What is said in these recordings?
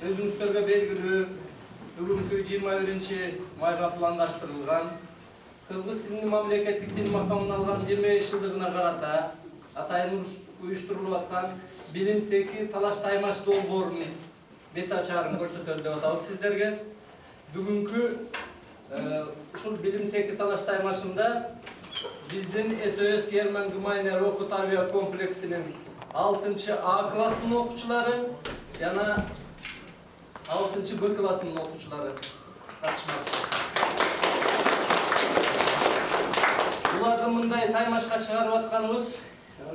Özünüzlerge belgili bugünkü 21-mayga planlaştırılgan Kırgız tilini mamleketlik dil makamını algan 25 yıldığına karata atayın uyuşturulup atkan bilim seki talaş taymaç dolborunu beta çağrını görsetölü dep atabız sizlerge. Bugünkü şu bilim seki talaş taymaçında bizden SOS Germen Gümayner Oku Tarbiya Kompleksinin 6. A klasının okuçuları yana 6. B klasının okuçuları katışmakta. Bulardan mınday taymaşka çıkarıp atkanımız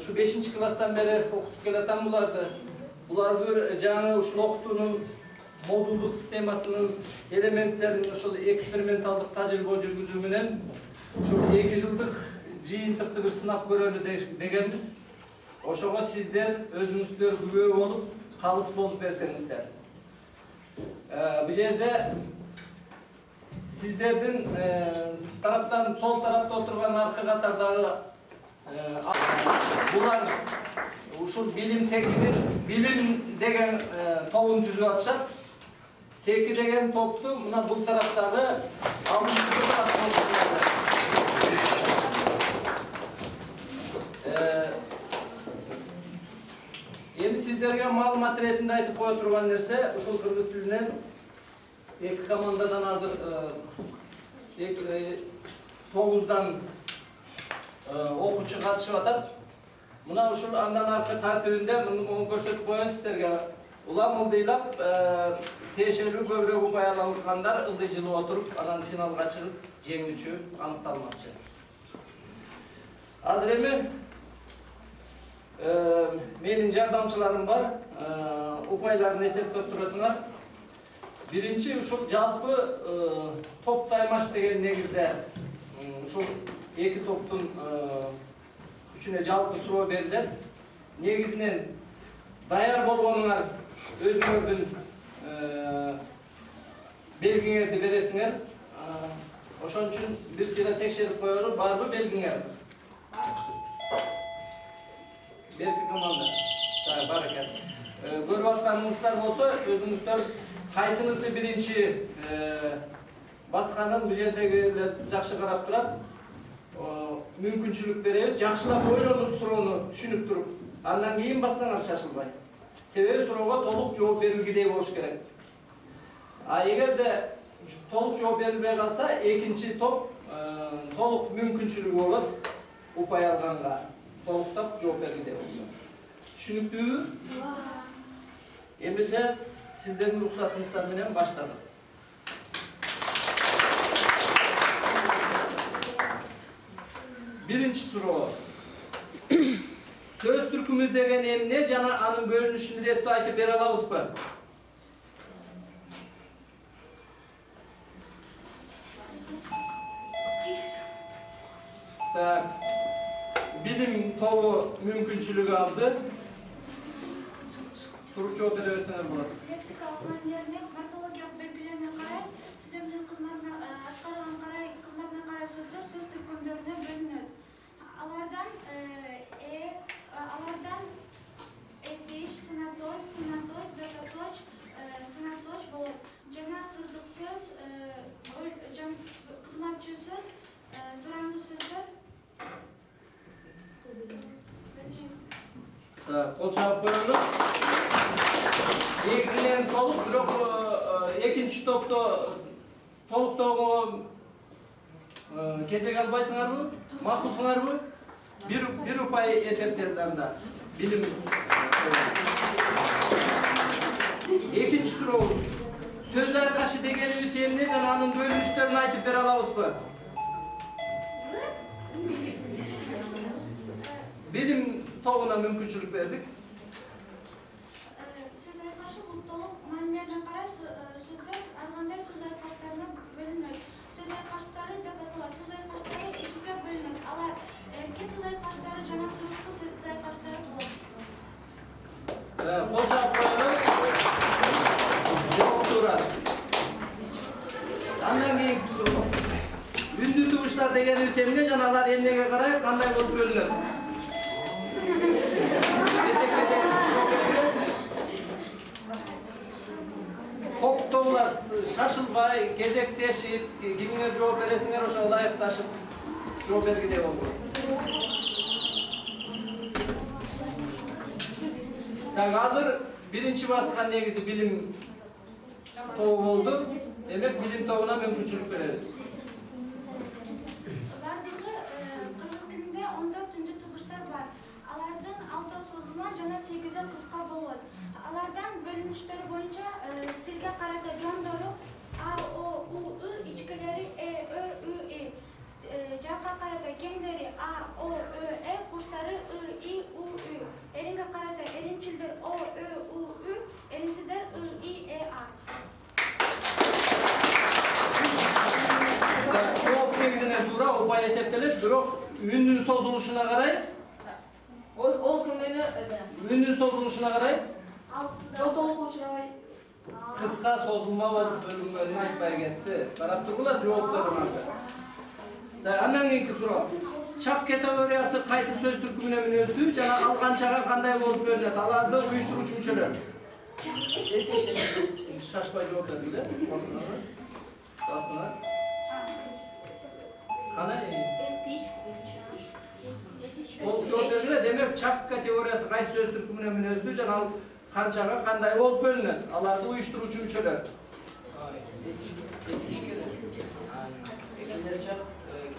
şu 5. klastan beri okutup gelatan bulardı. Bular bir canı şu okutunun modulluk sistemasının elementlerinin şu eksperimentallık tecrübe жүрgүзүүнүн şu 2 yıllık жыйынтыкты bir sınap görölü degenimiz. Oşoğa sizler özünüzler güvey olup kalыс bolup berseniizler. Bu yerde sizlerden taraftan sol tarafta oturgan arka katardağı bular uşul bilim sekinin bilim degen topun tüzüp atışat. Seki degen toptu buna bu taraftağı 6. taraftan oturganlar. Endi sizlerge malumat retinde aytıp koya turgan nerse uşul kırgız tilinden 2 komandadan hazır 9'dan okuçu katışıp atat. Muna uşul andan arka tartibinde onu görsetip koyan sizlerge. Ulan ıldıylap teşekkür kövrek upay alanlıkanlar ıldıйчылы oturup anan finalga çıkıp жеңүүчү anıktalmakçı. Azır emi menin jardamçılarım var. Upaylarını eseptep turasыңар. Birinci uşul jalpı top taymaç degen negizde uşul 2 toptun üçüne jalpı suroo beriler. Negizинен dayar bolgonuңар özüңөрдүn belgiңерди бересиңер. Ошон үчүн bir sıra tekşerip koyoruz. Barбы belgiңер? Belki komanda. Barakat. Görüp atkanыңыздар bolsa özüңүздөр kayсынысы birinci басканын bu жердегилер жакшы карап турат. Мүмкүнчүлүк беребиz. Жакшылап ойлонуп суроону түшүнүп туруп, андан кийин бассаңар шашылбай. Себеби суроого толук жооп берилгидей болуш керек. Эгерде толук жооп берилбей калса, экинчи топ толук мүмкүнчүлүгү болот упай алганга. Толуктап жооп бергидей болсо. Түшүнүктүүбү? Эмесе сиздердин уруксатыңыздар менен баштадык. Birinci суроо. Söz türkümü degen emne jana anın bölünüşünü retto aytıp bere alabызбы? Bilim tovu mümkünçülüğü aldı. Turup жооп бере берсеңер болот. Лексикалык маанилерине, морфологиялык белгилерине карай, сүйлөмдүн кызматына аткарган кызматына карай сөздөр сөз түркүмдөрүнө бөлүнөт. Алардан этиш, сынаточ, сынаточ болот. Жана сырдык сөз, кызматчы сөз, тураңгы сөздөр. Kol çabuk koyalım. Negizinen toluk, bирок экинчи topta toluk toğu kesek albaysыңарбы? Макулсыңарбы? Bir upay eseplerden da bilim. Ekinci suroo. Söz arkaşı degenimiz emne jana anın bölünüşlerini aytıp bere alabызбы? Bilim тобуна мүмкүнчүлүк бердик. Сөз айкашы бул толук маанилерине карай сөздөр ар кандай сөз айкаштарына бөлүнөт. Сөз айкаштары деп аталат. Сөз айкаштары экиге бөлүнөт. Алар эркек сөз айкаштары жана туруктуу сөз айкаштары болот. Кол чаап коелу. Жооп турат. Андан кийинки суроо. Үндүү тугуштар дегенибиз эмне жана алар эмнеге карай кандай болуп бөлүнөт? Şaşılbay, gezekteşip, kimler жооп бересиңер ошо ылайыкташып жооп бергидей болду. Так, азыр биринчи баскан негизи билим тобу болду. Демек билим тобуна мүмкүнчүлүк беребиз. Бардыгы кыргыз тилинде 14 тугуштар бар. Алардын 6 созулма жана 8 кыска болот. Алардан бөлүнүштөрү боюнча тилге карата жондору А, О, У, И, ичкелери Э, Ö, Ü, I. Жакка карата кеңдери А, О, Ö, Э, куштары И, И, У, Ü. Эринге карата эринчилдер О, Ö, У, Ü. Эринсиздер I, I, E, A. Жооп негизинен туура упай эсептелет, бирок үндүн созулушуна карай, үндүн созулушуна карай жотолук учурабай кыска созулма болуп бөлүнгөнүн айтпай кетти. Карап тургула жоопторун анда. Андан кийинки суроо. Чап категориясы кайсы сөз түркүмүнө мүнөздүү жана алганчага кандай болуп бөлүнөт? Аларды уюштуруучу мүчөлөр. Шашпай жооп бергиле. Басына. Канай? Ол жооп бергиле. Демек чап категориясы кайсы сөз түркүмүнө мүнөздүү жана канчага кандай болуп бөлүнөт? Аларды уюштуруучу мүчөлөр.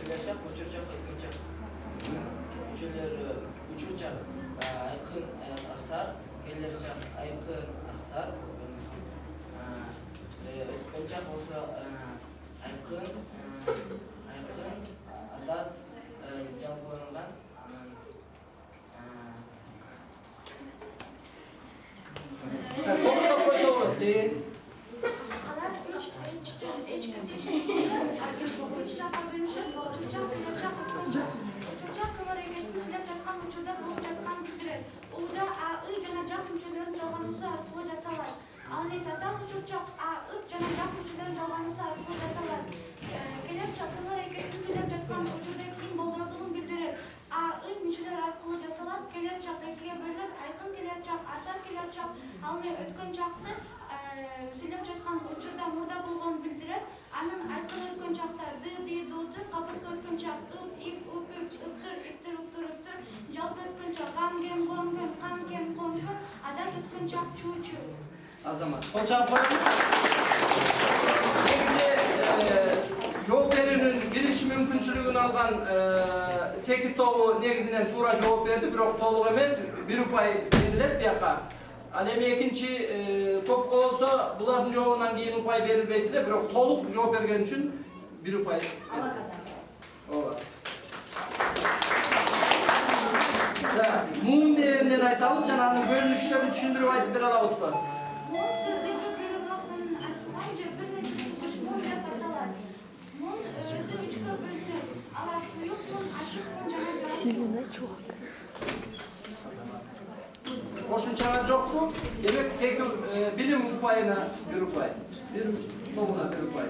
Келерчак, учурчак, чөкөнчак. Мүчөлөрү учурчак, айкын, арсар, келерчак, айкын, арсар. Өткөнчак болсо айкын, адат, жалпыланган. Токтоп койсо болот дейин. Алар үч жакка бөлүнүшөт. Учурчак, келерчак, өткөнчак. Учурчак кылар эгетин сүйлөп жаткан учурда болуп жатканын билдирет. Ууда А, И жана жак мүчөлөрүнүн жалгануусу аркылуу жасалат. Ал эми татаал учурчак А, И жана жак мүчөлөрүнүн жалгануусу аркылуу жасалат. Келерчак кылар эгетин сүйлөп жаткан учурда ким болдордугун билдирет. А, И мүчөлөр аркылуу жасалат. Келерчак экиге бөлүнөт. Айкын келерчак, арсар келерчак. Ал эми өткөнчакты сүйлөп жаткан учурда мурда болгонун билдирет. Анын айкын өткөнчакта Ды, Ди, Дуду, капыска өткөнчак Ып, Ip, Уп, Үп, Ыптыр, Иптир, Уптур, Үптүр, жалпы өткөнчак Гам, Гем, Гом, Гем, Кам, Кем, Ком, Кем, адат өткөнчак Чу, Чу. Азамат. Колчан коюң. Негизи жооп берүүнүн биринчи мүмкүнчүлүгүн алган Секи тобу негизинен туура жооп берди, бирок толук эмес, бир упай берилет бияка. Ал эми экинчи топко болсо булардын жообунан кийин упай берилбейт эле, бирок толук жооп берген үчүн бир упай. Ооба. Муун дегенден айтабыз жана анын бөлүнүштөрүн түшүндүрүп айтып бере алабызбы? Мун сөздөгү бөлүнүшүнүн артынан же бир нече мун деп аталат. Мун өзү үчкө бөлүнөт. Алар туюк мун, ачык мун жана жабык. Кошумчалар жокпу? Демек Секи билим упайына бир упай. Бир тобуна бир упай.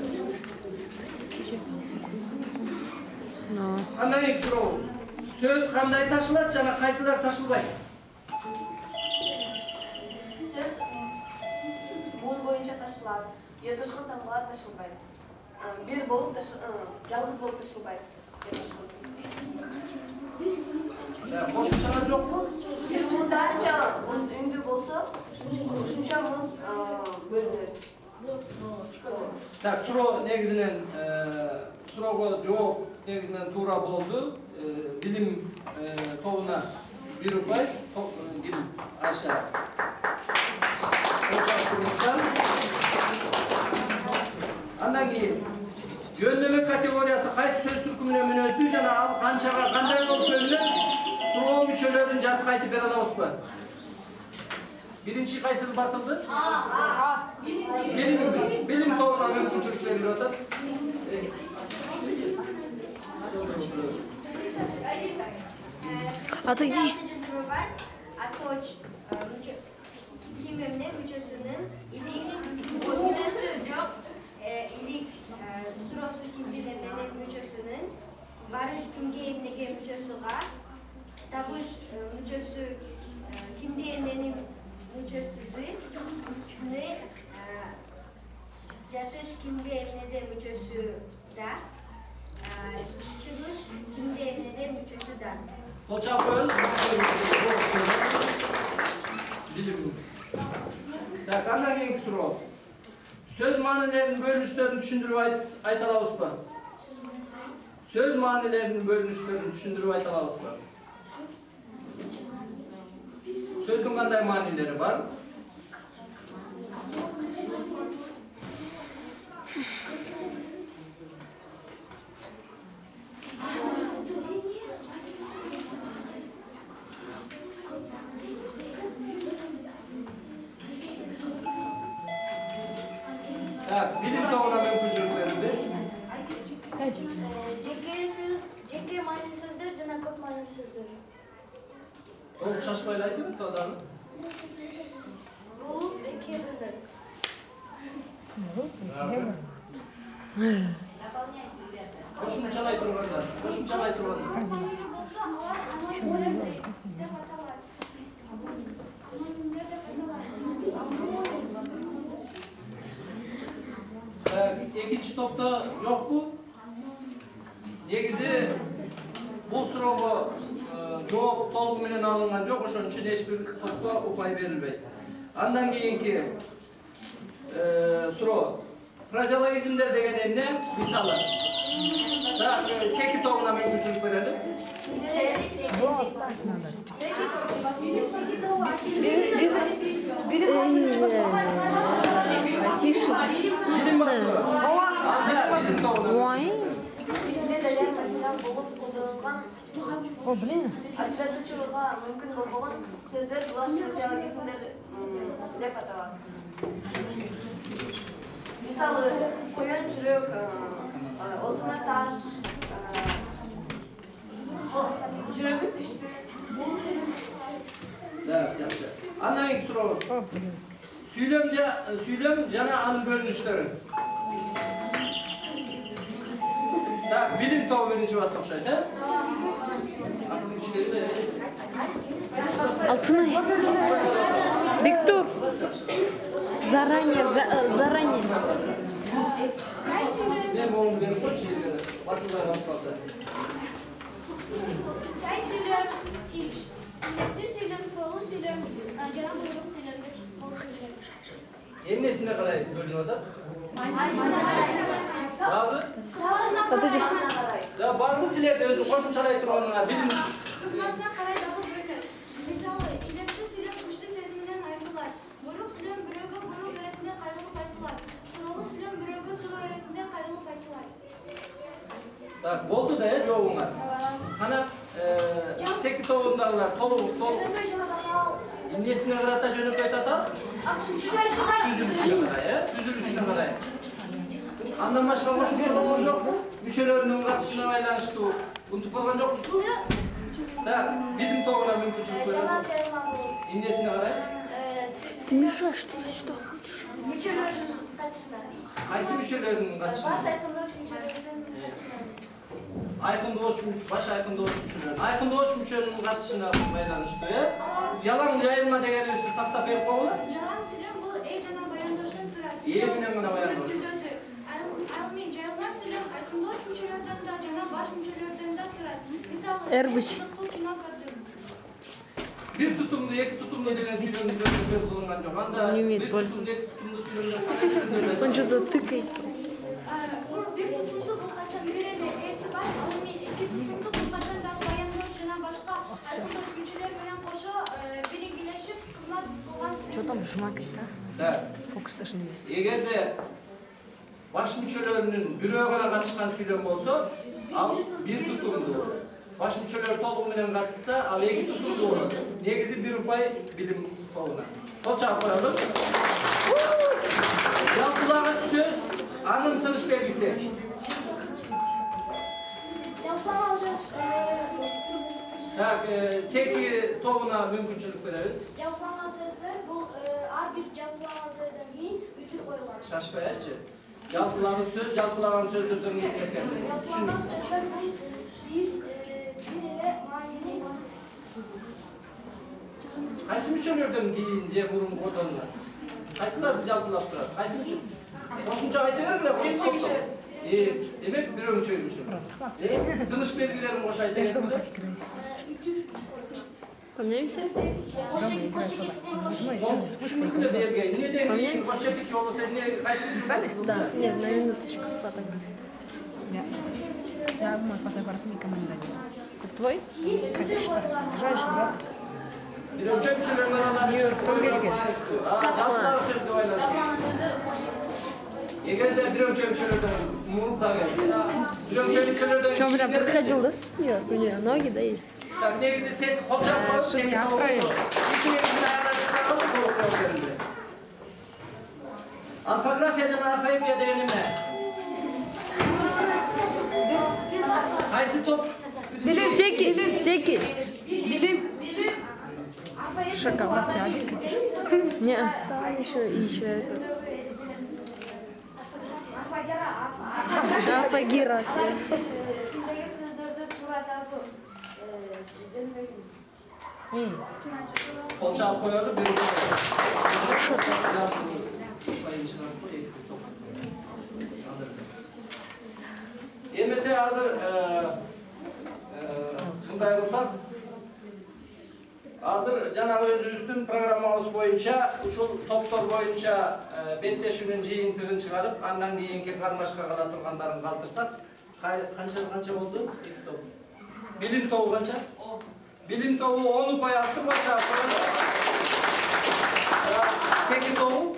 Андан кийинки сурообуз. Сөз кандай ташылат жана кайсылар ташылбайт? сөз муун боюнча ташылат. Ятышкан тамгалар ташылбайт. Бир болуп жалгыз болуп ташылбайт. Кошумчалар жокпу? Бир мынданча үндүү болсо, ушунча мун бөлүнөт. Так, суроо негизинен суроого жооп негизинен туура болду. Билим тобуна бир упай, билим Айша. Андан кийин жөндөмө категориясы кайсы сөз түркүмүнө мүнөздүү жана ал канчага кандай болуп бөлүнөт? Суроо мүчөлөрүн жатып айтып бере алабызбы? Биринчи кайсыл басылды? Билим тобуна мүмкүнчүлүк берилип атат. Атаги. Atoç kim emne mücösünün ilik yok ilik surosu kim bilemenen mücösünün barış kimge emnege mücösüga tabuş mücösü kimde emnenin mücösüdü ne Yatış kimde evine de müçösü da. Çıkış kimde evine de müçösü da. Kol çapın. Bilim. Ya kandan keyinki soru. Söz manilerinin bölünüşlerini düşündürüp aytalabız mı? Söz manilerinin bölünüşlerini düşündürüp aytalabız mı? Sözdün kanday manileri var? Evet, bilim tavına mümkünçülük verildi. Жеке маанилүү сөздөр жана көп маанилүү сөздөр. Oğlum şaşmayla aytıyor mu adamı? Бул экиге бөлүнөт. Qo'shimchalay turganlar. Qo'shimchalay turganlar. Маанилүү болсо алар аноним деп аталат. Анонимдер деп аталат. İkinci topta yok bu. Negizi bu soruga cevap толугу менен алынган жок, ошон үчүн эч бир топко упай берилбейт. Андан кийинки суроо. Фразеологизмдер деген эмне? Мисалы. Так, секи тобуна мүмкүнчүлүк берели. Билим бастыруу. Билим тобуна. Ажыратуучулукка мүмкүн болбогон сөздөр булар фразеологизмдер деп аталат. Мисалы, коён жүрөк, озуна таш, жүрөгү түштү. Так, жакшы. Андан кийинки суроо. Сүйлөм жана анын бөлүнүштөрү. Так, билим тобу биринчи басып окшойт, Алтынай. Бектур. Заранее. Ne moğum benim şeyleri, basınlar kalsa. Чай сүйлөм ич. Илектүү сүйлөм, суроолуу сүйлөм, жана буйрук сүйлөмдөр. Emnesine kadar bölünüyor da? Bağlı? Ya bağlı silerde özü koşumçalayıp duranına bilim. Кызматына карай дагы бөлүнөт. Мисалы, илектүү сүйлөм күчтүү сезимден айрылат. Буйрук сүйлөм бирөөгө буйрук иретинде кайрылып айтылат. Суроолуу сүйлөм бирөөгө суроо иретинде кайрылып айтылат. Так, болду da ya жоğunlar. Kana seki toğundalar, tolu. Жөнөкөй жана датал. Emnesine kadar da jönököy tata? Düzülüşüne kadar ya, düzülüşüne kadar. Andan başka koşumçalığımız yok mu? Müçelerinin katışına baylanıştı. Unutup kalgan yok musun? Так, bilim toğuna mümkünçülük verir. Emnesine kadar? Ты мешаешь, что ты сюда ходишь? Мүчөлөрдүн катышына. Кайсы müçelerinin katışına? Баш айкындоочу мүчөлөрдүн катышына. Айкын доочмуш, баш айкын доочмушунун. Айкын доочмушунун катышына байланыштуу, Жалаң жайылма дегенибизди тастап берип койгула. Жалаң сүйлөм бул жана баяндаштан турат. Менен гана баяндоо. Ал мен жайылган сүйлөм айкындооч мүчөлөрдөн да жана баш мүчөлөрдөн да турат. Мисалы, Эрбич. кино көрдүм. Bir tutumlu, iki tutumlu деген сүйлөмдөр сөз кылынган жок. Анда Не bir имеет tutumlu, пользы. iki tutumlu сүйлөмдөр. Он что-то тыкает. Бир тутумду бул качан бир эле эси бар. Ал мен эки тутумду бул качан да баяндооч жана башка айкындооч мүчөлөр менен кошо бириңгилешип кызмат кылган Что там жмакает, а? Да. Фокус даже не есть. Эгерде баш мүчөлөрүнүн бирөө гана катышкан сүйлөм болсо, ал bir tutumlu. Baş müçölөр толугу менен катышса, ал эки тутумду болот. Негизи бир упай билим тобуна. Кол чаап коелу. Жалпылагы сөз анын тыныш белгиси. Жалпылама сөз Так, секи тобуна мүмкүнчүлүк беребиз. жалпыланган сөздөр бул ар бир жалпыланган сөздөн кийин үтүр коюлат. Шашпай айтчы. Жалпылагы сөз, жалпылаган сөздөрдөн кийин экен. Жалпыланган сөздөр бул бир эле маанилүү. Кайсы мүчөлөрдөн кийин же мурун колдонулат? Кайсыларды жалпылап турат? Кайсы мүчө? Qo'shimcha aytaveringlar. Demek bir önceymiş. Tınış belgilerini qo'sh aytaveringlar. Поменяемся? Tushundingiz yerga. Neden qo'sh chekit bo'lsa, ne qaysi tushunasiz? Да. Нет, на минуточку фотографию. Я мой фотоаппарат не командирую. Это твой? Конечно. Жаль, брат. Bir önceymişlerin aralarında. Hatta sözde oynadı. Егерде bir önceymişlerden mutlaka gelsin. Bir önceymişlerden. Что, прям подходил, да, с нее? У нее ноги, да, есть? Так, негізі сен қолжап қойып, сен отправим. Orfografiya және орфоэпия дегенеме? Қайсы топ? Секи. Шоколад, один. Не, еще это. Орфография. Kimdagi so'zlarda to'g'ri tazo Қолжап қойылып, bir Емесе азыр мындай кылсак, азыр жанагы өзүбүздүн программабыз боюнча ушул топтор боюнча беттешүүнүн жыйынтыгын чыгарып, андан кийинки кармашка кала тургандарын калтырсак, канча болду? Билим тобу канча? Билим тобу 10 упай алты канча? Секи тобу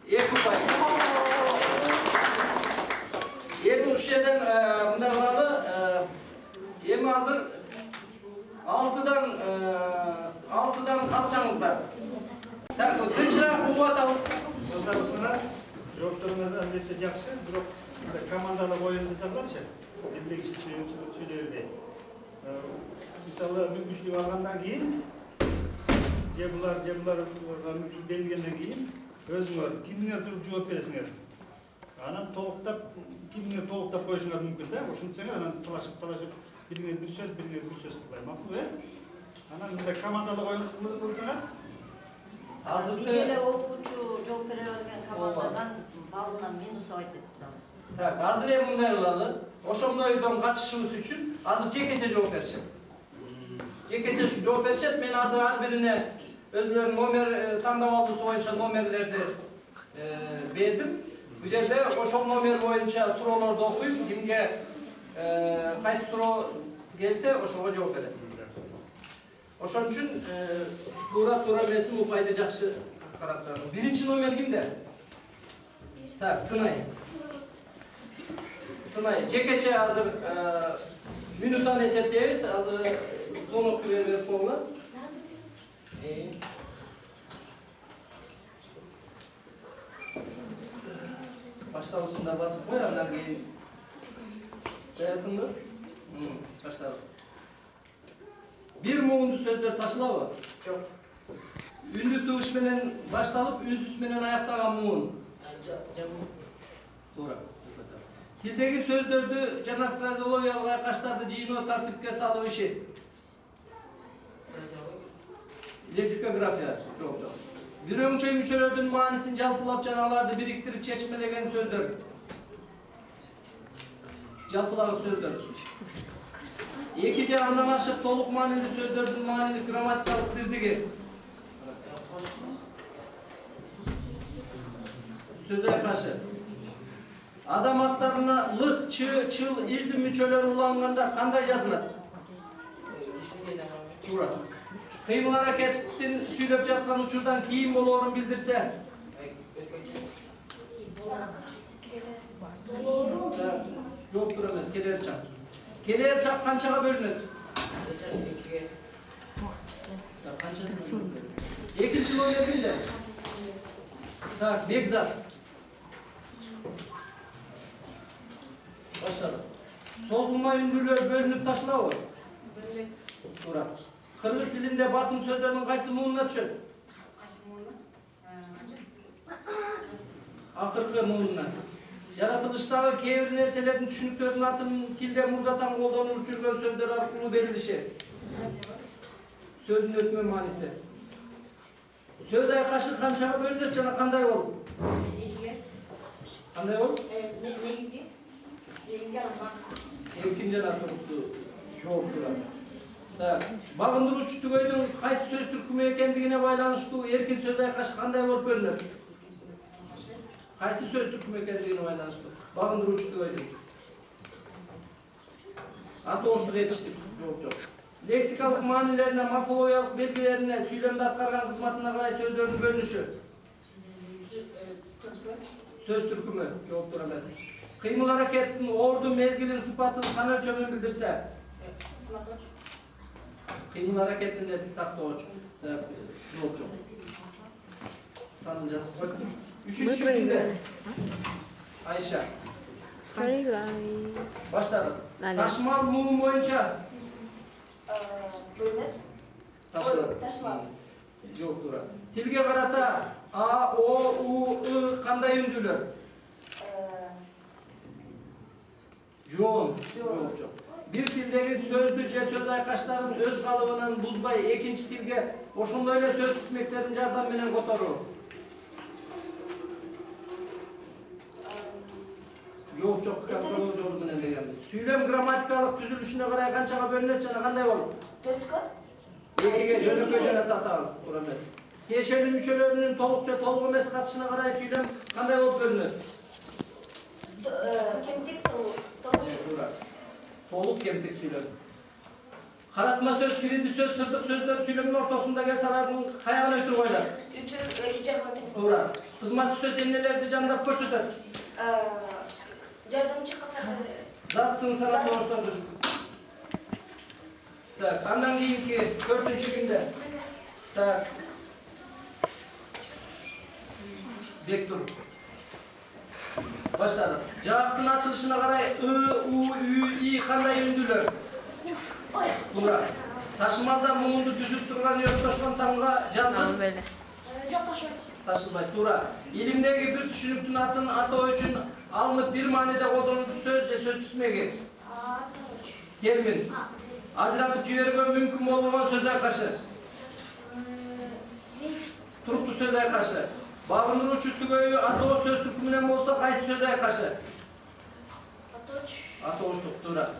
2 упай. Эми ушул жерден мындай кылалы, эми азыр 6'dan kalsanızlar. Так, кынчыраак угуп атабыз. Жоқтарыңыз әлбетте жақсы, бірақ командалық ойын жасалғанша, демек сөйлерде. Мысалы, мүмкіншілік алғандан кейін, же бұларға мүмкіншілік берілгеннен кейін, өзіңер, кіміңер тұрып жауап бересіңер. Анан кіміңер толықтап қойышыңар мүмкін да, ошынтсаңар, анан талашып, біріңер бір сөз қылай. Мақұл, анан командалық ойын қылсаңар. Биле окуучу жооп бере берген командадан балынан минус айтып турабыз. Так, азыр эми мындай кылалы. Ошондойдон катышышыбыз үчүн азыр жекече жооп беришет. Жекече жооп беришет. Мен азыр ар бирине өзүлөрүнүн номер тандап алуусу боюнча номерлерди бердим. Бул жерде ошол номер боюнча суроолорду окуйм. Кимге кайсы суроо келсе ошого жооп берет. Ошон үчүн туура эмесин упайды жакшы карап турабыз. Биринчи номер кимде? Так, Тынай. Жекече азыр минутаны эсептейбиз. Ал звонок беребиз соңуна. Башталышында басып кой, андан кийин жаясыңбы? Башталып. Bir muğundu sözler taşılabı? Yok. Ünlü tığış menen başlanıp, ünsüz menen ayaktagan muğun? Doğru. Tildeki sözlerdü jana frazeologiyalыk aykaçtарды жыйыноо тартипке салуу иши. Leksikografия. Жок. Bir ömçöy müçölördün manisini жалпылап жана аларды бириктирип чечмелеген сөздөр. Жалпылagы сөздөр. Эки жагынан ашык солук маанилүү сөздөрдүн маанилик грамматикалык бирдиги. Сөз айкашы. Адам аттарына лык, чыл, изим мүчөлөр уланганда кандай жазылат? Туура. Кыймыл аракеттин сүйлөп жаткан учурдан кийин болоорун билдирсе. Жооп тура эмес, келер чак. Келер чак канчага бөлүнөт? Экинчи номер кимде? Так, Бекзат. Başladık. Sozulma ündülüğü bölünüp taşılabı? Tуура. Kırgız dilinde basım sözlerinin kaysı muğununa düşöt? Akırkı muğununa. Yaratılıştagı keyir nerselerdin түшүнүктөрдүн атын tilde murdatan колдонулуп жүргөн сөздөр аркылуу берилиши. Сөздүн өтмө маанisi. Сөз айкашы канчага бөлүнөт жана кандай болуп? Qanday ol? Negizgi alamman. Erkincan atırıptı. Çok duradi. Bagındıruvchi tugayning qaysi so'z turkumi ekanligine baylanışlı erkin so'z ayqash qanday bo'lib ko'rinadi? Qaysi so'z turkumi ekanligine baylanışlı. Bagındıruvchi tugayning. Ato'shliq etishdik. Yo'q. Leksikalik ma'nilerine, morfologiyalik belgilerine, söylemde atkargan kısmatına qaray sözlerin bölünüşü. Söz türkümü yok duramaz. Kıymıl hareketin, ordu, mezgilin, sıfatın, san ölçümünü bildirse. Kıymıl hareketinde takta oç. Yok. Sanıncası koydum. Üçüncü günde. Ayşe. Başladık. Taşmal muğum boyunca. Taşlar. Yok dura. Tilge karata A, O, U, I kanday ündülür? Joğun. Yok. Bir tildeki sözdürce söz aykaçların öz kalıbının buzbay, ikinci tilge oşundayla söz tüsmeklerin jardan menen kotoru. Yok, kapkalı yolu menen degenmiz. Süylem grammatikalık düzülüşüne karay kançaga bölünет jana kanday bolur? 4 kod. Ekiге jönөкөй жана татаал туура эмес. Кешенин мүчөлөрүнүн толукча толук эмес катышына карай сүйлөм кандай болуп көрүнөт? Kemtik толук. Туура. Толук кемтик сүйлөм. Каратма сөз, киринди сөз, сырдык сөздөр сүйлөмдүн ортосунда келсе алардын каягына өтүрүп коюлат. Ütür iki жакка тең. Туура. Кызматчы сөз эмнелерди жандап көрсөтөт? Жардамчы катары. Затсын санат оштондур. Так, андан кийинки 4-күндө. Так. Бек тур. Başladık. Cevapın açılışına karay I, U, Ü, I kanday ündülür? Bura. Taşımazda muğundu düzüp durgan yörtөшкөн tamga жалгыз taşılbay. Tura. İlimdeki bir düşünüktün atın atoo üçün alınıp bir manide kodolmuş söz ve söz tüsmegi. Termin. Ajratıp jiberigen mümkün bolbogon söz aykaşı. Turuktуу söz aykaşı. Bagındıruvchi tugayı atoo söz türkümünen bolsa qaysı söz aykaşı? Atooçtuk. Tura.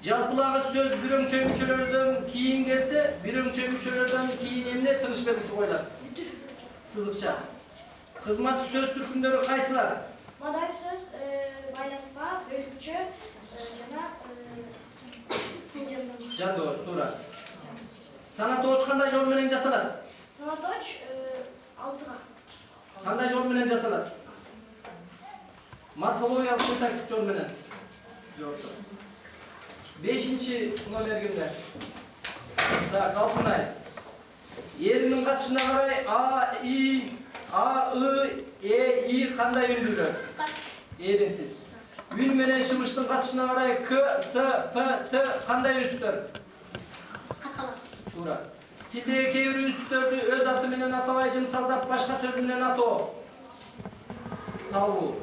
Жалпылағы сөз bir өңчөй мүчөлөрдөн кийин келсе, bir өңчөй мүчөлөрдөн кийин эмне тыныш белгиси коюлат? Сызыкча. Кызматчы сөз түркүмдөрү кайсылар? Модаль сөз, байланма, бөлүкчө жана Жандооч, туура. Санатооч кандай жол менен жасалат? санаточ алтыга. Кандай жол менен жасалат? Морфологиялык синтаксик жол менен. Жок. 5-ci номергинде. Так, алтынай. Еринин катышына карай А, И, А, I, E, I кандай үндүлөр? Еринсиз. Үн менен шымыштын катышына карай К, С, П, Т кандай үнсүздөр? Каткала. Туура. Тилдеги кээ бир үнсүздөрдү өз аты менен атабай жымсалдап башка сөз менен атоо. Табуу.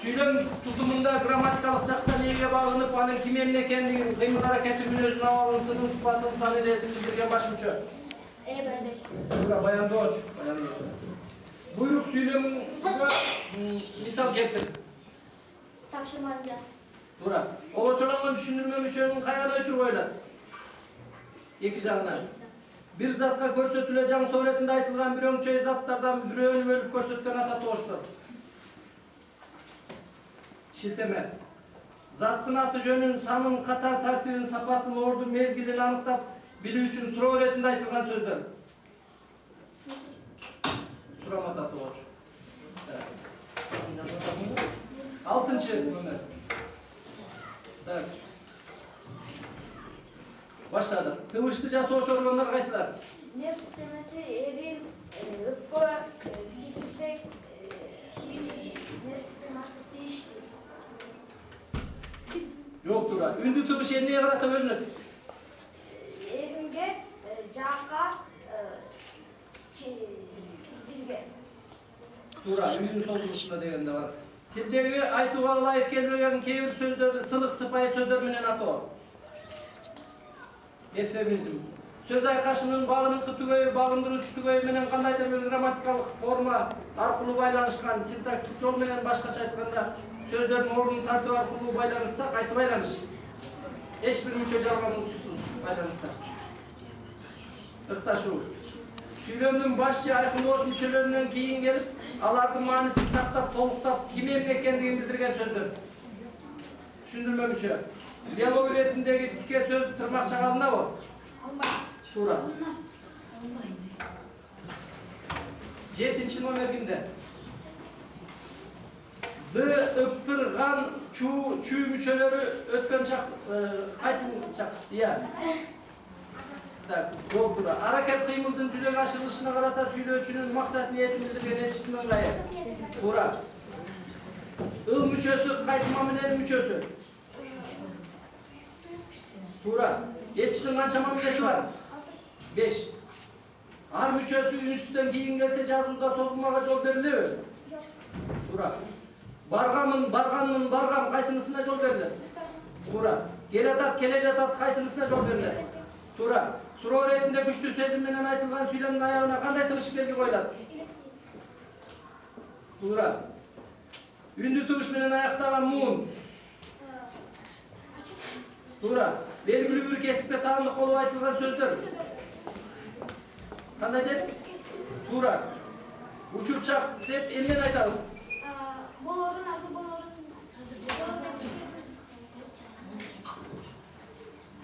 Сүйлөм тутумунда грамматикалык жактан эге багынып, анын ким эмне экендигин, кыймыл аракети мүнөзүн, абалын, сынын, сыпатын, сан иретин билдирген башчы. Туура, баяндооч. Буйрук сүйлөмүнгө мисал келтир. Тапшырманы жаз. Туура. Олочолонгон түшүндүрмө мүчөнүн каягына өтүрүп коюлат? Эки жагынан. Bir zatка көрсөтүлө жаң суретинде айтылган бир өңчөй заттардан бирөөнү бөлүп көрсөткөн ата тооштор. Şilteme. Zattın atı jönün, sanın, katar tartibin, sapatın, ordu, mezgilini anıktap bilүү üçün suroo öğretinde aytılgan sözdür. Suramat atı olur. Altıncı ömer. Evet. Başladık. Kıvırçlı jasooçu organlar kaysiler? Nerv sistemasi, erin, öpkö, fiziktek, nerv sistemasi değişti. Yok tura. Ündü tıbış neye karata bölünür? Erimge, jaqa, dilge. Tura. Ündün sozuluşunda degende var. Tildegi aytuga ылайык келбеген кейбir сөздөрдү сылык сыпайы сөздөр менен атоо. Эвфемизм. Söz aykaşının bağınыңkı tügöйү, bağındырıучу tügөйү менен кандайдыр бир грамматикалык форма аркылуу байланышкан, синтаксистик жол менен башкача айтканда сөздөрдүн ордун тартуу аркылуу байланышса, кайсы байланыш? Эч бир мүчө жалгануусуз байланышса. Ыкташуу. Сүйлөмдүн башчы айкындооч мүчөлөрүнөн кийин келип, алардын маанисин тактап, толуктап, ким эмне экендигин билдирген сөздөр. Түшүндүрмө мүчө. Диалог иретиндеги тике сөз тырмакча алынабы? Туура. 7-чи номер кимде? Д ыптырган чүү мүчөлөрү өткөн чак кайсы чак? Ия. Так, туура. Аракет кыймылдын жүзөгө ашырылышына карата сүйлөөчүнүн максат ниетин билдирген этиштин ыңгайы. Туура. Ыл мүчөсү кайсы мамиленин мүчөсү? Туура. Этиштин канча мамилеси бар? 5. Ар мүчөсү үнсүздөн кийин келсе жазууда созулмага жол берилеби? Туура. Баргамын, баргам кайсынысына жол берилет? Туура. Келе жатат кайсынысына жол берилет? Туура. Суроо иретинде күчтүү сезим менен айтылган сүйлөмдүн аягына кандай тыныш белги коюлат? Туура. Үндү тугуш менен аяктаган муун? Туура. Белгилүү бир кесипке таандык болуп айтылган сөздөр? Кандай деп? Туура. Учурчак деп эмнени айтабыз? Болорун, азыр болорун.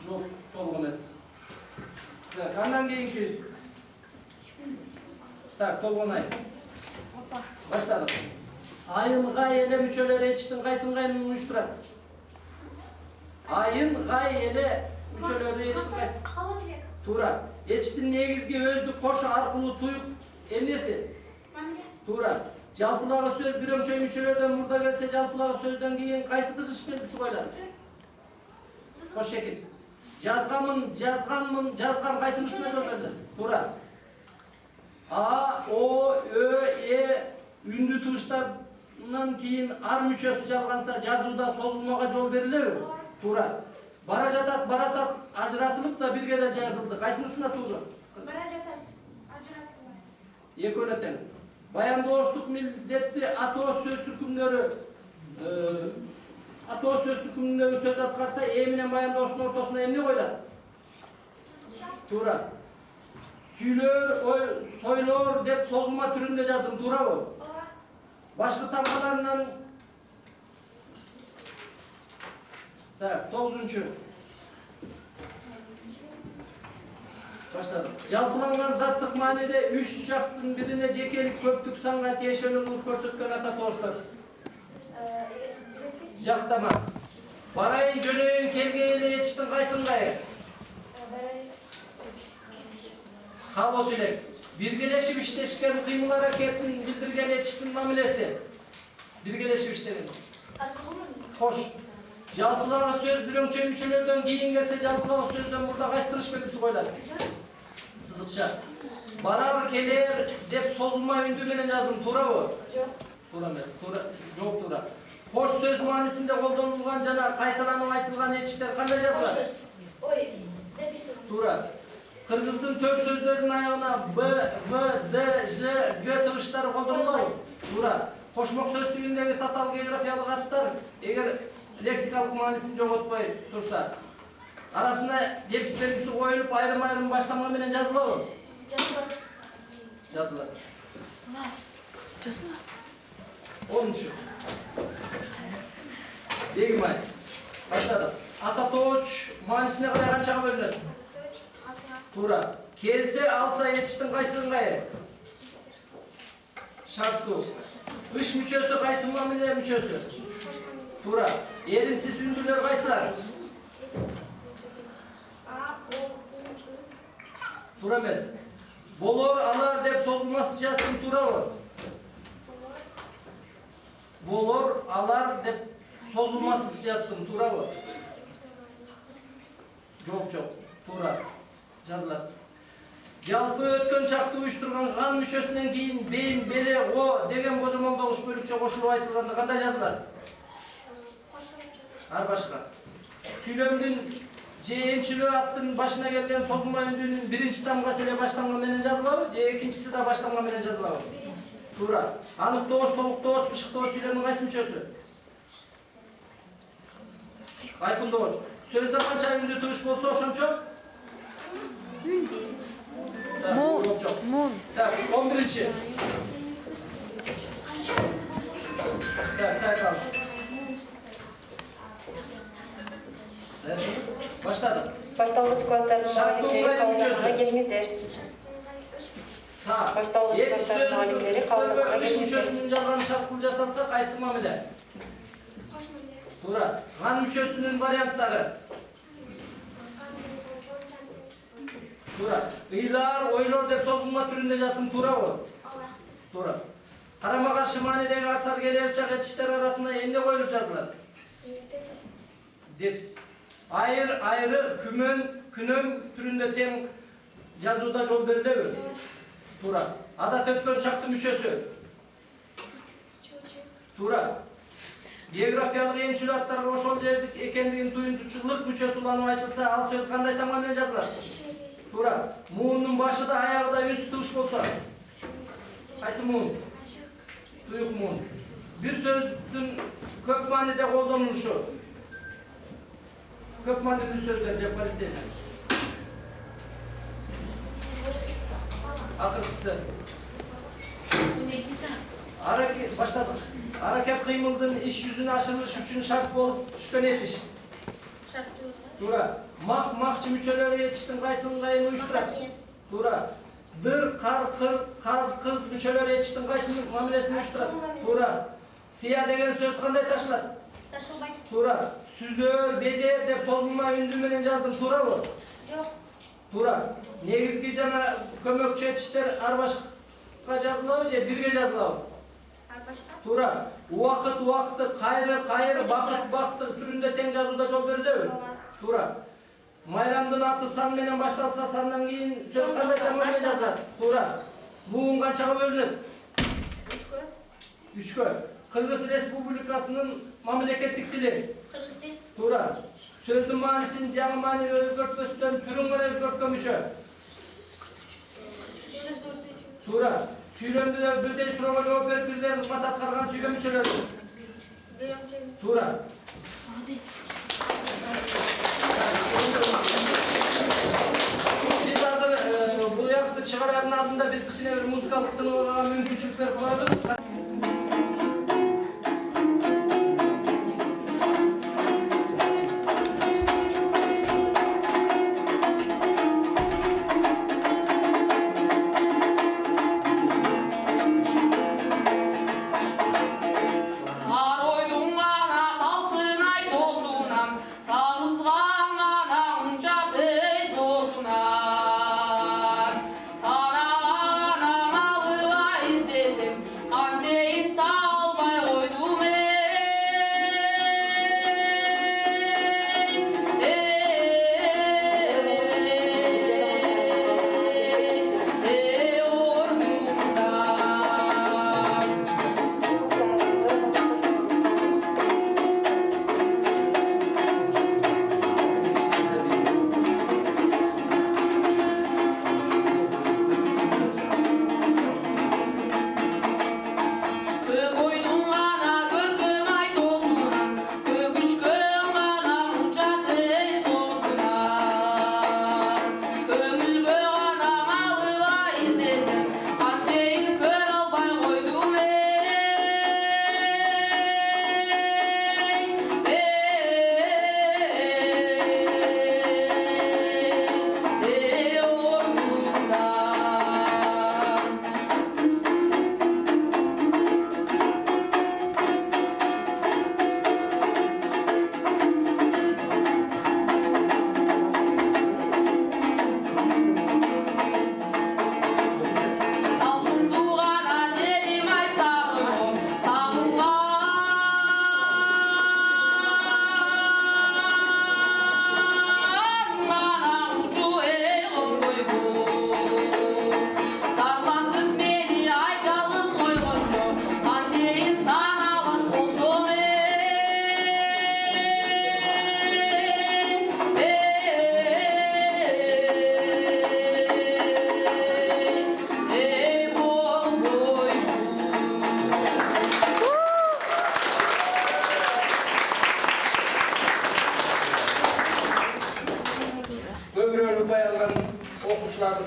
Жок, толук эмес. Так, андан кийинки. Так, толгонай. Баштадык. Айынга эле мүчөлөр этиштин кайсы ыңгайын уюштурат? Айынга эле мүчөлөрү этиштин кайсы? Кала тирек. Туура. Этиштин негизги өздүк кошу аркылуу туюп эмнеси? Туура. Жалпылагы сөз бирөмчөй мүчөлөрдөн мурда келсе, жалпылагы сөздөн кийин кайсы тырыш белгиси коюлат? Кош шекил. Жазган кайсынысына жол берилет? Туура. А, О, Ö, Э үндү тугуштарынан кийин ар мүчөсү жалганса, жазууда созулмага жол берилеби? Туура. Бара жатат, ажыратылып да бирге да жазылды. Кайсынысына туура? Бара жатат, ажыратылган. Экөөнө тең. Баяндооштук милдетти атоо сөз түркүмүндөгү сөз аткарса, Э менен баяндооштун ортосуна эмне коюлат? Туура. Сүйлөр, сойлор деп созулма түрүндө жаздым, туурабы? Башкы тамгаларынан так, 9-чу. Баштадык. Жалпыланган заттык мааниде 3 жактын бирине жекелик көптүк санга тиешелүүлүк көрсөткөн ата тооштор. Жактама. Барайын жөнөйүн келгейли этиштин кайсы ыңгайы? Кабыл элек. Биргелешип иштешкен кыймыл аракетин билдирген этиштин мамилеси. Биргелешип иштеген. Хош. Жалпылагы сөз бирөмчөй мүчөлөрдөн кийин келсе, жалпылагы сөздөн мурда кайсы тыныш белгиси коюлат? Сызыкча. Барар, келер деп созулма үндү менен жаздым, туурабы? Жок. Туура эмес. Жок, туура. Кош сөз маанисинде колдонулган жана кайталанып айтылган этиштер кандай жазылат? Ой, дефис. Туура. Кыргыздын төл сөздөрүнүн аягына Б, В, Д, Ж, Г тыгыштары колдонулат. Туура. Кошмок сөз түрүндөгү татаал географиялык аттар эгер лексикалык маанисин жоготпой турса, арасына дефис белгиси коюлуп, айрым баштама менен жазылабы? Жазылат. 10-чу. Бегимай. Баштадык. Ата тооч маанисине карай канчага бөлүнөт? Туура. Келсе, алса этиштин кайсы ыңгайы? Шарттуу. Үч мүчөсү кайсы мамиле мүчөсү? Туура. Эринсиз үндүлөр кайсылар? Туура эмес. Болор, алар деп созулмасы жаздым, туурабы? Болор, алар деп созулмасыз жаздым, туурабы? Жок, туура. Жазылат. Жалпы өткөн чакты уюштурган ган мүчөсүнөн кийин бейим, беле, го деген кожомолдогуш бөлүкчө кошулуп айтылганда кандай жазылат? Ар башка. Сүйлөмдүн Ençülü attın başına gelgen sozulma ündüğünün birinci tamgası ile başlangı menen yazılabı, ikincisi de başlangı menen yazılabı. Tuğra. Anık doğuş, toluk doğuş, pışık doğuş söylemin qaysı müçösü? Aypın doğuş. Sözde kança ündü tuğuş bolsa oşonço? Mun. Tak, 11-ci. Tak, say kalın. Neresi? Başladı. Başlangıç klaslarının muallimleri kaldırmaya gelmezler. Sağ. Başlangıç klaslarının muallimleri kaldırmaya İş gelmezler. müçösünün жалғаны шарт жасалса qayсы мамиле? Тура. Ған мүшөсүнүн варианттары. Тура. Ыйлар, ойлор деп созулма түрүндө жаздым, туурабы? Тура. Карама каршы маанидеги арсар келер чак этиштер арасында эмне коюлуп жазылат? Дефис. Айыр, айры, күмөн, күнөм түрүндө тең жазууда жол берилеби? Тура. Адат өткөн чактын мүчөсү. Тура. Биографиялык энчүлүү аттарга ошол жердик экендигин туюнтуучулук мүчөсү уланып айтылса, ал сөз кандай тамга менен жазылат? Тура. Муунун башы да аягы да үнсүз тугуш болсо. Кайсы муун? Туюк муун. Бир сөздүн көп мааниде колдонулушу. Көп маанилүү сөздөр же полисейлер. Акыркысы. Баштадык. Аракет кыймылдын иш жүзүнө ашырылыш үчүн шарт болуп түшкөн этиш. Тура. Макчы мүчөлөрү этиштин кайсы ыңгайын уюштурат? Тура. Дыр, кар, кыр, каз, кыз мүчөлөрү этиштин кайсы мамилесин уюштурат? Тура. Сыя деген сөз кандай ташылат? Ташылбайт. Тура. Сүзөр, безер деп созулма үндү менен жаздым, туурабы? Жок. Тура. Негизги жана көмөкчү этиштер ар башка жазылабы же бирге жазылабы? Арбашка. Тура. Убакыт, убакыты, кайры, кайры, бакыт, бакыты түрүндө тең жазууда жол берилеби? Тура. Майрамдын аты сан менен башталса, сандан кийин сөз кандай тамга менен жазылат? Тура. Муун канчага бөлүнөт? 3-кө. 3-кө. Кыргыз Республикасынын мамлекеттик тили. Кыргыз тил. Тура. Сөздүн маанисин жаңы мааниге өзгөртпөстөн түрүн гана өзгөрткөн мүчө. Тура. Сүйлөмдө бирдей суроого жооп берип, бирдей кызмат аткарган сүйлөм мүчөлөрү. Тура. Биз азыр бул якты чыгарардын алдында биз кичине бир музыкалык тыныгып алган мүмкүнчүлүктөр сунабыз. Sana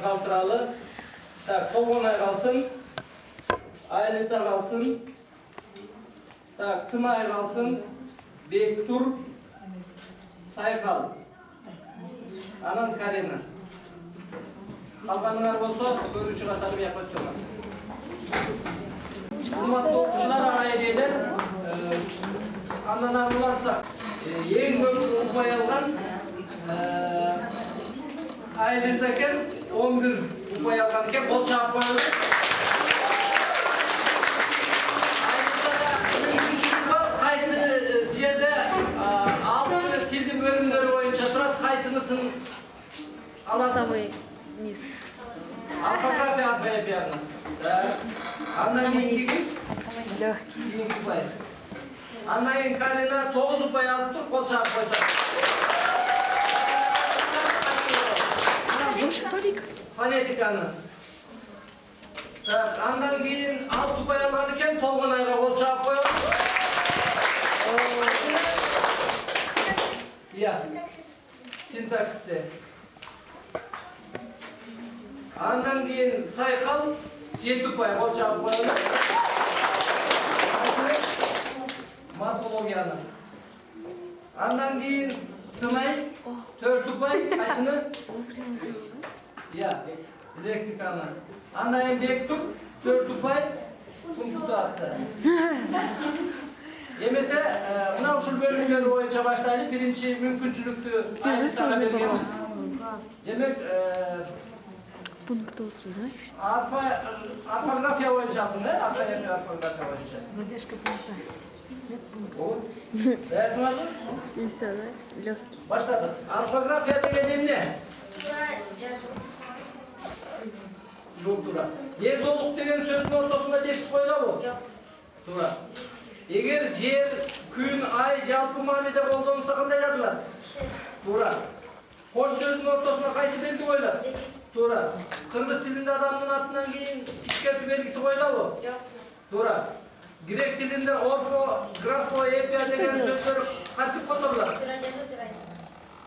kaldıralım. Tak, Togonay kalsın. Ayleta kalsın. Tak, Tımay kalsın. Bektur. Saykal. Anan Karina. Kalkanlar olsa görüşü katarı yapacağım. Hurmatlı okçular arayacaklar. Andan arılarsa en көп upay algan Ayletaken 11 upay algan eken kol çağıp koyuldu. Qaysı yerde 6 tildi bölümleri boyunca turadi, qaysinisin alasız? Orfografiya alfabetini. Andan keyingi kim? Keyingi upay. Andan keyin Karina 9 upay alып tur, kol çağıp koysa. Fonetikani. Andan keyin 6 upay algan eken Tolgonayga kol çağıp koyalım. Ya, sintaksiste. Andan keyin Saykal 7 upay kol çağıp koyalım. Morfologiyani. Andan keyin Tımay 4 upay, qaysini? Ya, leksikani. Andan keyin Bektur 4 upay, punktуация. Emese, mına uşul bölümleri boyunca başlayalım. Birinci mümkünçülüktü ayrıntılara vergemiz. Demek, orfografiya boyunca aldın, ne? Orfografiya boyunca. Задержка пункта. Нет пункта. O. Dersin adı? Веселый, легкий. Başladık. Orfografiya degen ne? Tura. Yezoluk degen sözün ortasında tepsi koyula bu? Tura. Eğer yer, gün, ay, jalpı manide koldanılsa qanday yazılır? Tura. Hoş sözün ortasına qaysı belgi koyulur? Tura. Kırgız tilinde adamın atından keyin işkerpi belgisi koyula bu? Tura. Grek tilinde orfo, grafo, epiya degen sözler qartip kotorlar?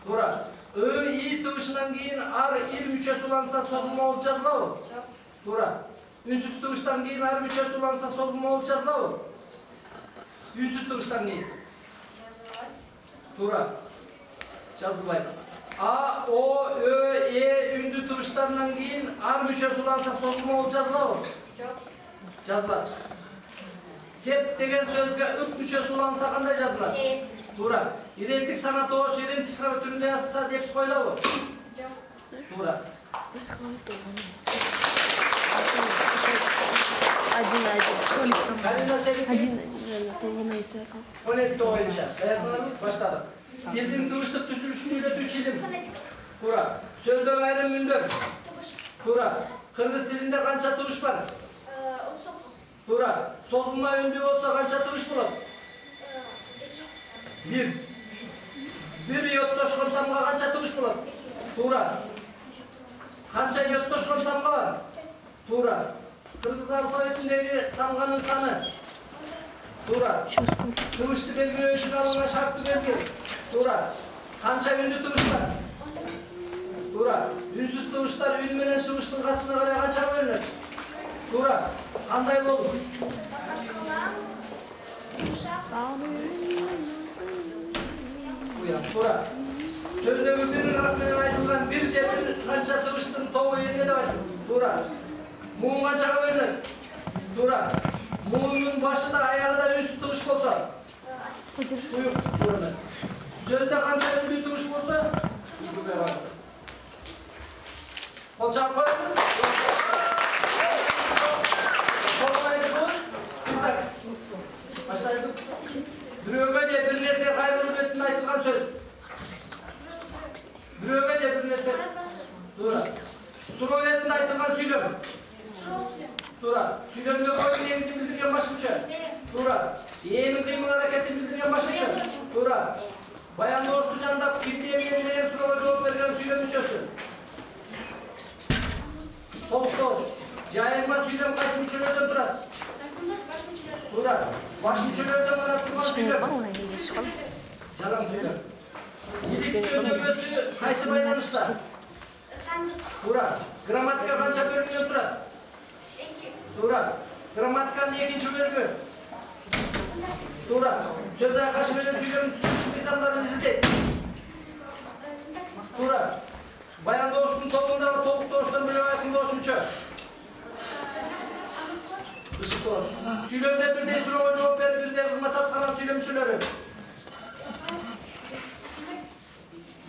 Tura. I, i tıvışından keyin ar, il müçesi ulansa sozulma olup yazıla bu? Tura. Ünsüz tıvıştan keyin ar müçesi ulansa sozulma olup yazıla bu? Ünsüz tıvıştan keyin. Tura. Жазылбай. A, O, Ö, E ündü tıvışlarından keyin ar müçesi ulansa sozulma olup yazıla bu? Жазылар. Sep degen sözge ıp müçesi ulansa qanday жазылар? Tura. İretik sanat oğuş irim sifra türünde yazılsa depsi koyula bu? Tura. Один. Karina Selik'in Один. Толгонай Сайкал. fonetik oyunca. Dersine başladık. Dilin tırışlık düzülüşünü üretici ilim. Tura. Sözde ayrım mündür. Tura. Kırgız dilinde kança tırış var? Tura. Sozulma ündü olsa kança tırış bulur? Bir yottoşkun tamga kança tırış bulur? Tura. Kança yottoşkun tamga var? Tura. Kırgız alfabetindeki tamganın sanı? Tura. Tırışlı belge ölçün alına şartlı belge? Tura. Kança ündü tırış var? Tura. Ünsüz tırışlar ün menen şıvıştın kaçına karaya kança bölünür? Tura. Kanday olur? Uyan. Tura. Sözde birinin aklına ayrılan bir cebir kança tırıştın toğu yerine de var. Tura. Muğun kança bölünür? Tura. Muğunun başı da ayağı da ünsüz tırış olsa? Uyuk. Görmez. Sözde kança ündü tırış olsa? Uyuk var. Kolçak koy. Sintaks. Başlayalım. Birovgacha bir narsa qayrılib etini aytilgan so'z. Birovgacha bir narsa. To'g'ri. Suro'yatda aytilgan so'ylem. To'g'ri. So'ylemga qo'yib negizini bildirgan boshqacha. To'g'ri. Eng qiymal harakatni bildirgan boshqacha. To'g'ri. Bayan O'shqujanda kimden degan so'rovga javob bergan so'ylem uchasi. To'xtosh. Jayirma so'ylem qaysi uchlardan turadi? To'g'ri. Boshqa uchlardan mana turgan so'ylem. Jalan so'ylem. İlk cümlesi qaysi baylanışlar? Tuğra. Gramatika kança bölümden turat? 2. Tuğra. Gramatikanın ikinci bölümü. Tuğra. Söz ayakaşı ve söylem tutuşu mizanlarını izledik. Sintaksis. Tuğra. Bayan doğuşun toplumda topuk doğuştan bölüm yakın doğuşun çöp. Işık doğuş. Söylemde bir de soruğa cevap ver, bir de hizmet atkanan söylem müçüleri.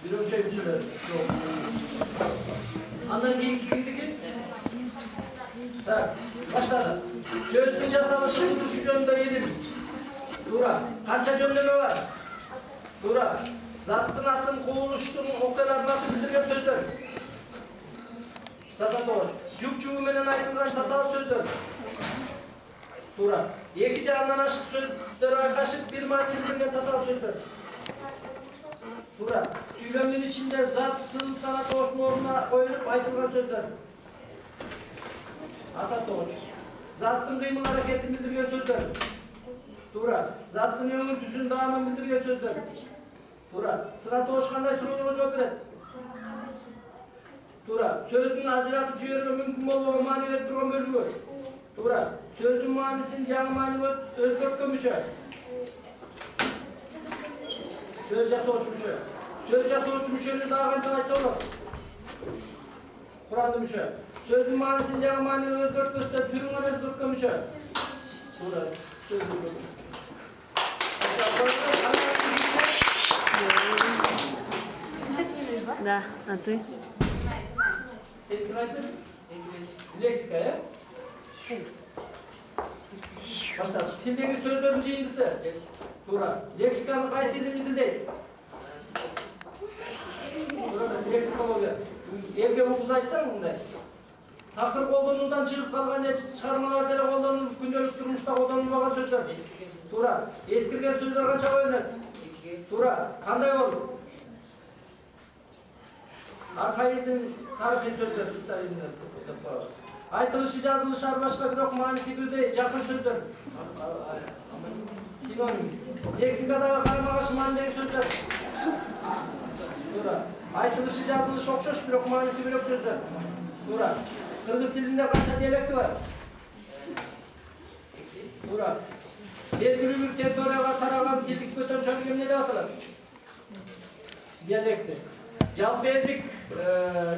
Bir ölçü müçüleri. Yok. Andan keyin kimdikiz? Tak. Başladı. Sözdün yasalışının duruşu yönünde yedim. Tuğra. Kança cümleme var? Tuğra. Zattın attın kovuluştun okalarını atın bildirgen sözler. Zaten doğru. Cüp menen aytılgan tatal sözler. Tuğra. İki canından aşık sözlere kaşık bir madde bildirgen tatal sözler. Tuğra. Söylemin içinde zat, sın, sanat ortamına koyulup aytılgan sözler. Ata doğru. Zattın kıyımın hareketini bildirgen sözler. Tuğra. Zattın yolun tüzün dağının bildirgen sözler. Tuğra. Sıra doğuşkanday sorulara cevap ver. Tuğra. Sözdün ajratıp jüyerine mümkün bolluğu mani verip durgan bölümü. Tuğra. Sözdün manisin canı mani özgörtken müçe. Söz jası oç müçe. Söz jası oç müçe'ni dağıgan tağaytsa olur. Kur'an'da müçe. Sözdün manisin canı mani özgört göster. Türün özgörtken müçe. Tuğra. Sözdün müçe. Да, а ты? Senin nasıl? Leksika ya? Başla. Tildeki sözlerin ceyindisi. Tuğra. Leksikanın kaysi ilimizin değil. Tuğra, leksika oluyor. Evge hukuz açsan bunda. Takır kolduğundan çıkıp kalgan çıkarmalarda kolduğunun gündelik durmuşta kolduğunun sözler. Tuğra. Eskirgen sözler kança koyunlar. Tuğra. Kanday olur? Arkaizm tarihi sözler tutarından. Aytılışı yazılışı başka bir ok manisi bir de yakın sözler. Sinonim. Leksikada karmağaşı mandeli sözler. Tuğra. Aytılışı yazılışı okşoş bir ok manisi bir ok sözler. Tuğra. Kırgız dilinde kaça diyalekti var? Tuğra. Belgülü bir teritoriyaga taragan tildik kötön çölgen ne de atılır? Diyalekti. Cevap verdik.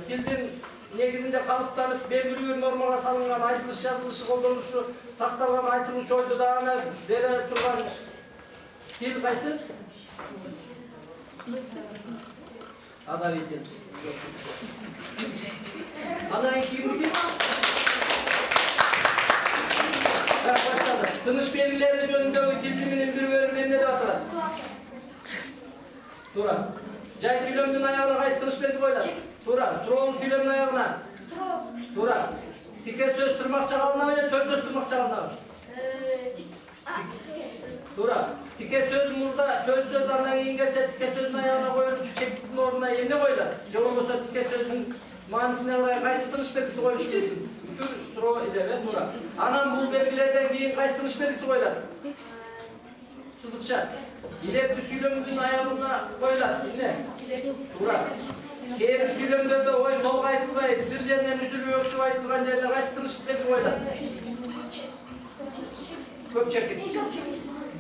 Tildin negizinde kalıplanıp belgili bir normaga salıngan aytılış yazılışı kollanışı taktalan aytılış oydu dağına bere turgan til kaysı? Adavi til. Ana kimdi? Başladı. Tınış belgileri jönündeki til biliminin bir bölümünde ne de atılır? Tuğra. Jay söylemdin ayağına kaysı tınış belgi koylar? Tuğra. Suroğun söylemin ayağına? Tuğra. Tike söz tırmak çağalına mı ya tör söz tırmak çağalına mı? Tuğra. Tike söz murda tör söz andan ingese tike sözün ayağına koyulur şu çektiğin oruna yerine koylar. Cevap olsa tike sözün manisine oraya kaysı tınış belgisi koymuş muydu? Bütün suro ile ve Tuğra. Anam bul belgilerden keyin kaysı tınış belgisi koylar? Sızıkça. İlepti söylemdin ayağına koylar. Ne? Tuğra. Keyin söylemlerde oy tolga aytılbay, bir jerinden üzülü öksü aytılgan жерine kaysı tınış belgi koylar? Köp çekit.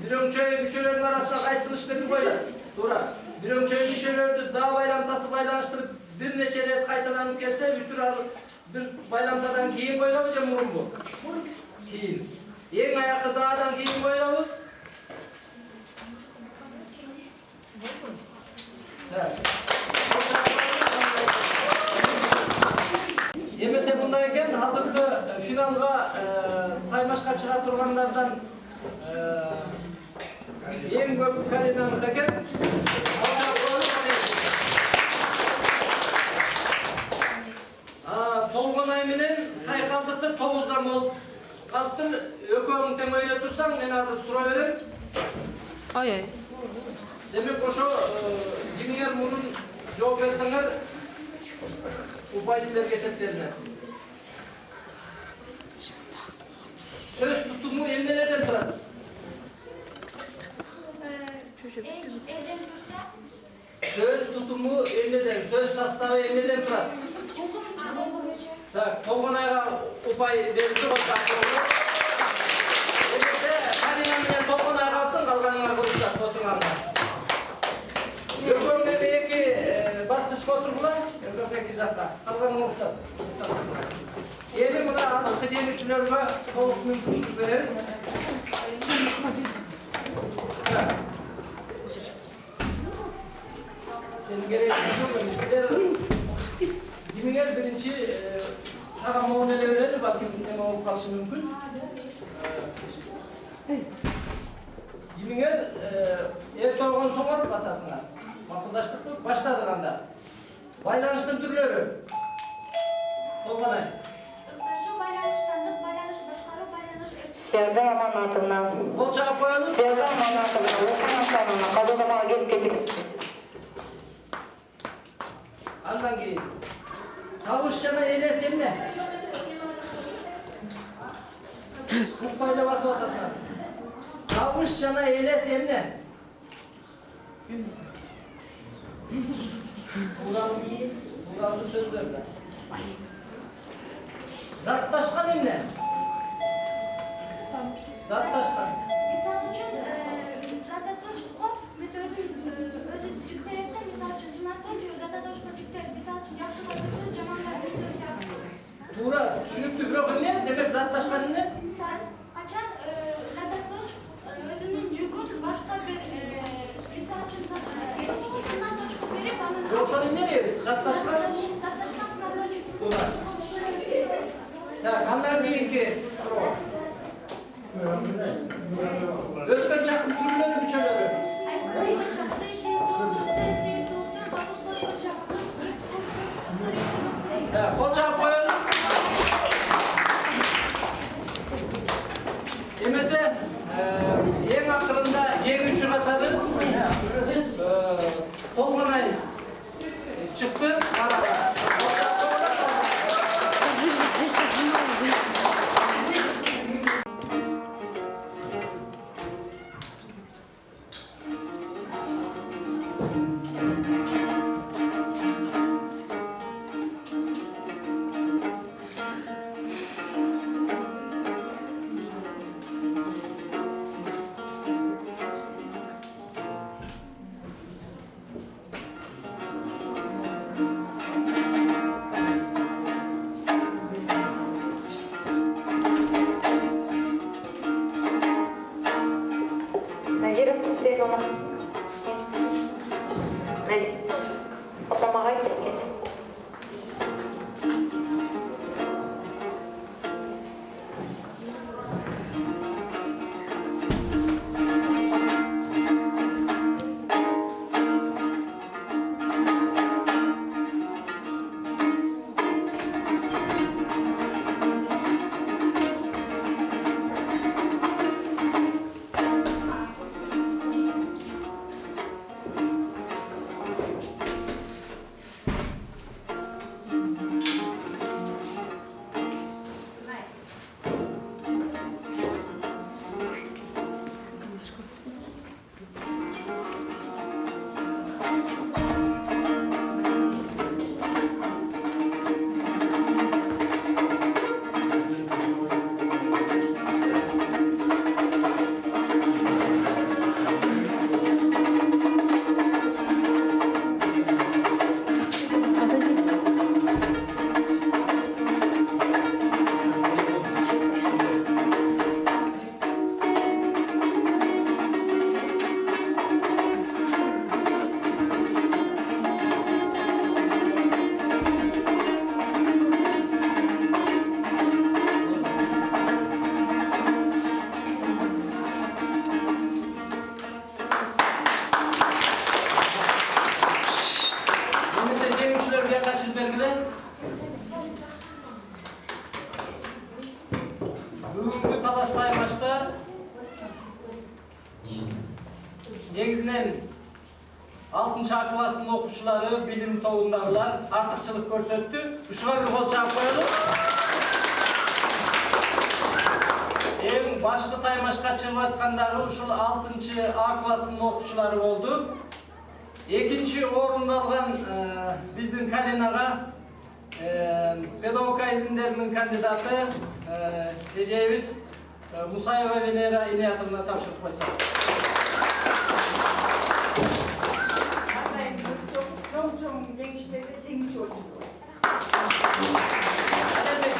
Bir ömçöy müçelerin arasına kaysı tınış belgi koylar? Tuğra. Bir ömçöy müçelerdi dağ baylamtası baylanıştırıp bir neçe ret kaytalanıp kelse bir baylamtadan keyin koylar mı murun bu? Keyin. En ayakı dağdan keyin koylar mı? Emese bundayken hazırkı finalga taymaşka çığa turganlardan en köp kalemimiz eken Tolgon ayminen saykaldıkı 9'dan bol kalktır ökөңүң teң öyle tursan men hazır sura verem. Ой-ой. Demek oşo kimler bunun cevap verseler upaysiler keseplerine. Söz tutumu nelerden turar? Evden dursa Söz tutumu neden? Söz sastavı neden turar? hukum Так, Толгонайга упай берилди болчу. Эмесе Карина менен Толгонай калсын, калганыңар бурушат отуңарга. Өргөң эми эки баскычка отургула, өргөң эки жакка. Калганыңар уруксат. Эми мына азыркы жеңүүчүлөргө толук мүмкүнчүлүк беребиз. Senin gereğin yok mu? Sizler Giminger birinci sana muamele verelim bakayım ne olup kalışı mümkün. Giminger ertoğun soğan basasına. Makıldaştık mı? Başladık anda. Baylanıştın türleri. Tolganay. Ыкыташы байланыштандык, байланыш башкаруу, байланыш Sevda Amanatовna. Kol çağıp koyalım. Sevda Amanatовна. Оқу нысанына қабылдамаға келіп кетtik. Andan gelin. Tavuşçana eylesin ne? Kupayla bası otasına. Tavuşçana eylesin ne? Buranın sözlerle. Zatlaşkan emne? Zatlaşkan. Misal үчүн зататочко бүт өзү жигтеректе мисал үчүн сынаттан же зататочко жигтерек мисал үчүн жакшыга көрсө жаманга өзү сыяктуу. Tuğra, düşünüktü bir okun ne? Demek zatlaşkan ne? Качан зататоч өзүнүн жүгүн башка бир мисал үчүн сынатточко берип анын Joşanın ne diyoruz? Zatlaşkan. заташкан сынатточ. Tuğra. Ya, kanlar deyin ki, Özkan çakım türleri mi çöleri? Kol çağıp koyalım. Demese, en akırında C3'ü katarı Tolganay çıktı. Назира Бегова. Отамаға айтып кетсін. Bugünkü Talaştay maçta negizinen 6. A klasının okuşçuları, bilim toğundağılar artıkçılık görsöttü. Uşuğa bir kol çağıp koyalım. En başkı taymaşka çıkıp atkandağı uşul 6. A klasının okuşçuları oldu. 2. orunda algan bizden Karina'ga pedagogika ilimlerinin kandidatı Eceviz Musayeva Venera İnayatовна tavsiye koysa.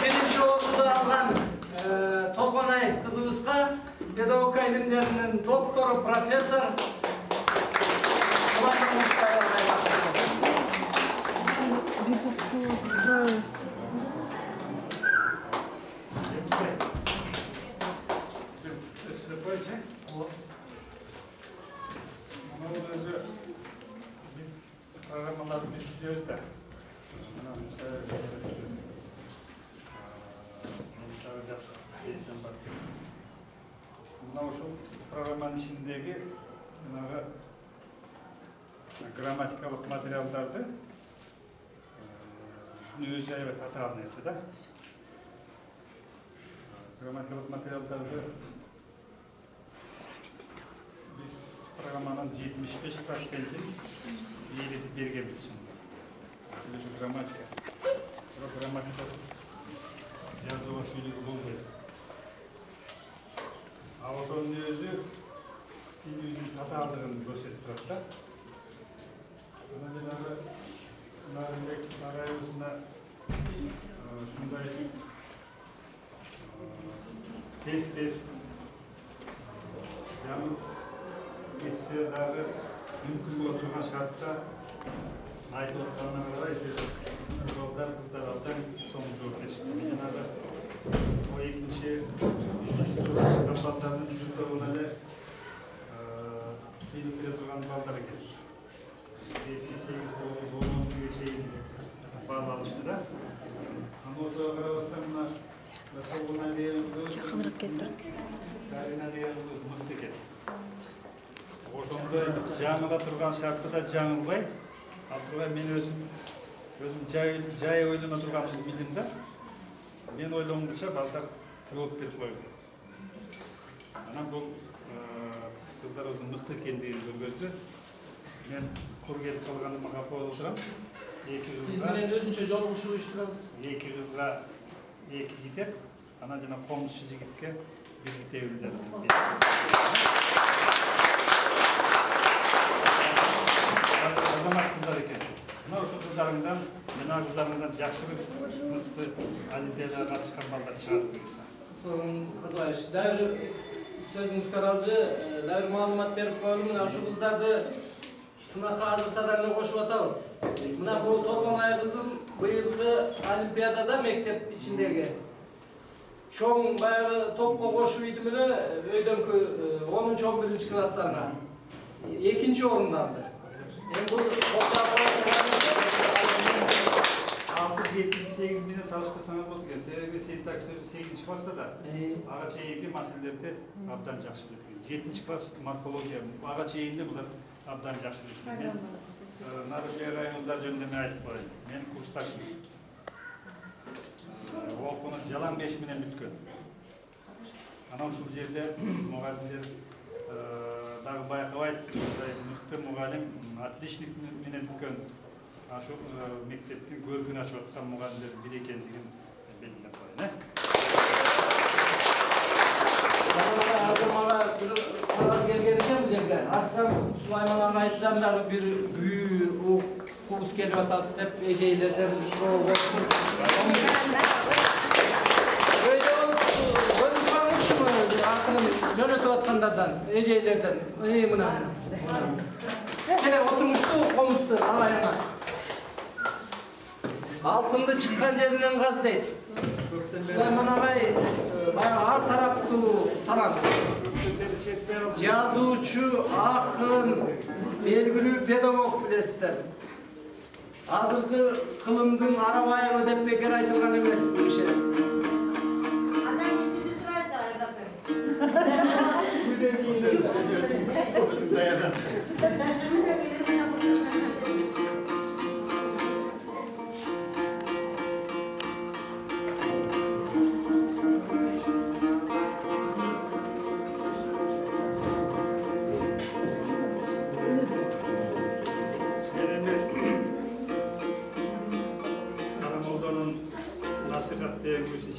Birinci orduda alan Tolgonay kızımızga pedagogika ilimlerinin doktoru, profesör Üstüne koyacak. Ama o özü biz programlarını istiyoruz da. Bundan şu programın içindeki grammatikalık materyallardı. Özü evet hatalı neyse de. Grammatikalık materyallarda biz programmanın 75%'i iyiletip bergemiz şimdi. Böyle şu grammatika. Grammatikasız yazıva söyleyip olmaydı. Ama şunun özü dilin hatalığını gösterip durmakta. Bunların arayüzünde şunday test yani geçse daha mümkün olduğu şartta ait ortamlarına kadar yollar kızlardan sonuç ortaya çıktı. Yani o ikinci, üçüncü kampanyasının yüzünde olan seyirlikle duran balları gelir. 7-8 doğumun bir şeyin bağlanmıştı da. Ama o şu arasında Yakınlık getir. Ошондо жаңыла турган шартта жаңылбай, ал турган мен өзüm жай ойлоно турганымды билдим да. Мен ойлонгуча балдар жооп берип койду. Анан бул кыздарыбыздын мыкты экендигин көргөздү. Мен кур келип калганыма капа болуп турам. Siz менен өзүнчө жолугушуу уюштурабыз. Эки кызга эки китеп, анан жана комузчу жигитке бир китебилдер. Азамат кыздар экен. Мына ошол кыздарыңдан, мына кыздарыңдан жакшыраак мыкты олимпиадага катышкан балдар чыгат буюрса. Sorun kızlar. Dävir sözüňiz karalcı, dävir malumat berip koýalım. Mına şu kızdardy sınaka hazırtalarına koşup atabız. Mına bu Tolgonay kızım bıyılgı olimpiadada mektep içindeki. Çoğun bayağı topqa koşup idi mine öýdönkü 10-11 klaslarına. Ekinci orundandı. Bu 6-78 bilen salıştırsanız boldu eкен. Себеби сен 8 класста да ага чейинки маселелерди абдан жакшы билет. 7 класс морфология ага чейинде булар абдан жакшы билет. Нарушение районунда жөнүндө мен айтып коеюн. Мен курсташым. Окууну жалаң беш менен бүткөн. Анан ушул жерде мугалимдер дагы байкабайт, ушундай мыкты мугалим, отличник менен бүткөн. Ашу мектептин көркүн ачып аткан мугалимдер бир экендигин белгилеп коеюн. Hazır mağara karaz gelgen eкен bu жерге. Assam Sulaymon agaydan dagы bir büyü o kurs kelip atat dep ejeylerden sorol bolsun. Öyle görünmüşmü akının yönetip atkanlardan, ejeylerden. Mına. Kele oturmuştu, komuştu agayına. Altında çıkan yerinden gaz deydi. Sulaymon agay bayağı har taraptı taran. Yazıcı, akın, belgili pedagog bilesizler. Azırkı kılımdın arabayını dep beker aytılgan emes bu işe.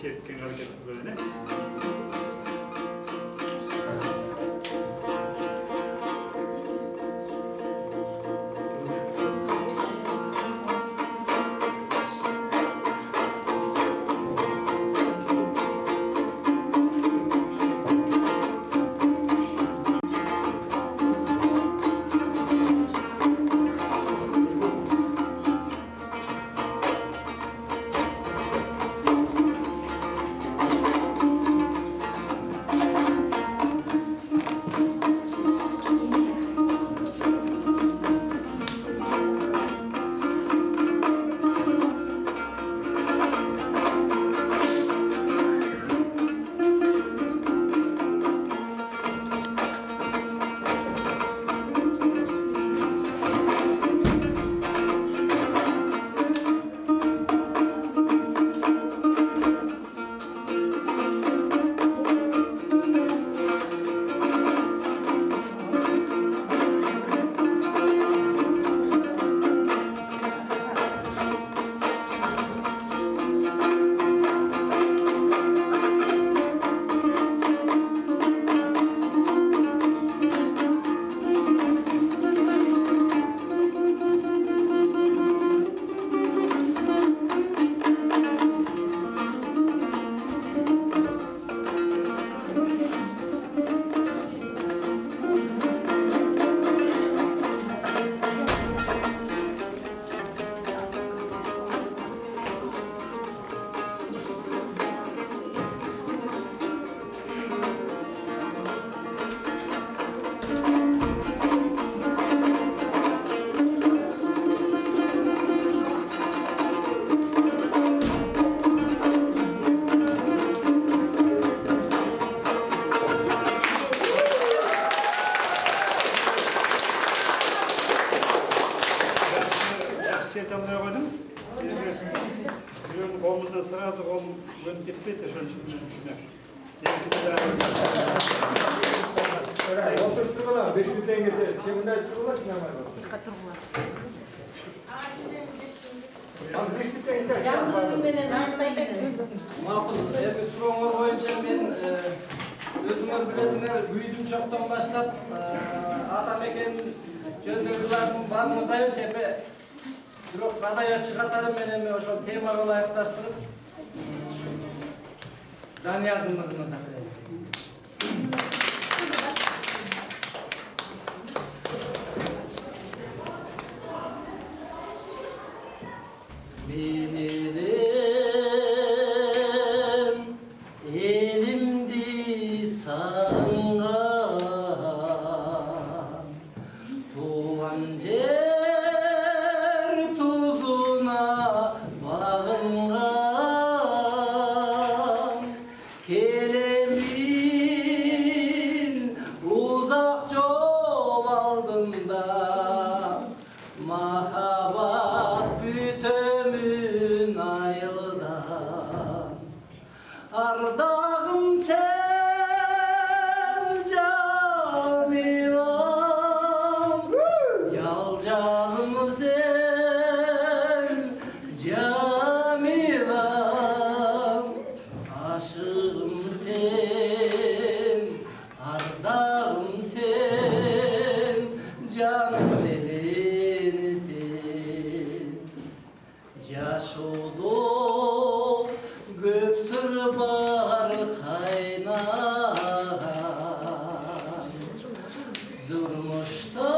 etken hareket böyle. Tamamlaya koydum. Şimdi kolumuzda sırası kolum dönüp gitmedi de şöyle şimdi. Oturtturma 500'den getir. Şimdi dururlar ki normal. Az 500'den gider. Makul. Ebi suroğumur boyunca ben özümür bilesine büyüdüm çoktan başlap adam eken gönderdilerim var mı da yok sepe Bırak radaya çıkartalım benim o temalarla yaklaştırıp dan yardımlarını da bilirim elimdi sana tuğan Keremin uzak yol aldığında mahabat bütömün ayıldan ardağım sen camilam calcalım sen camilam aşığım sen, ardağım sen, canım elindir. Yaş oldu, göp sır var kaynar. Durmuşta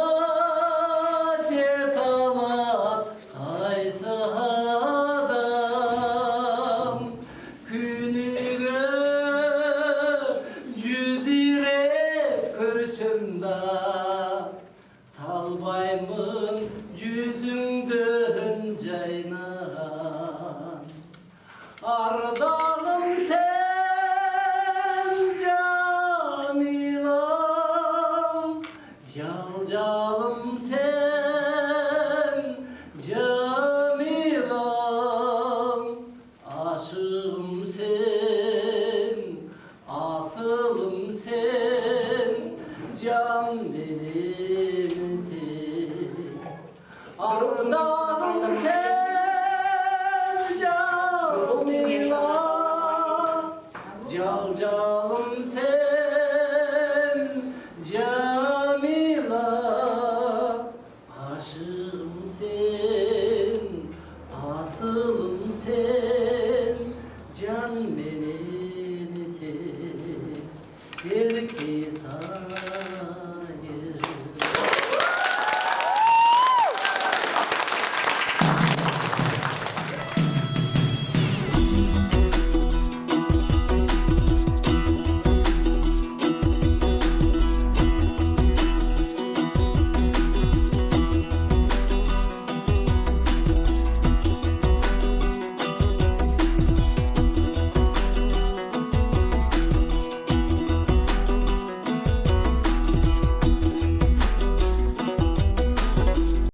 cetalap kaysa adam. Günüge cüzire körsümda talbaymın cüzünden caynan ardağım sen camilam calcalım sen camilam aşığım sen asılım sen can benimdir ardağım sen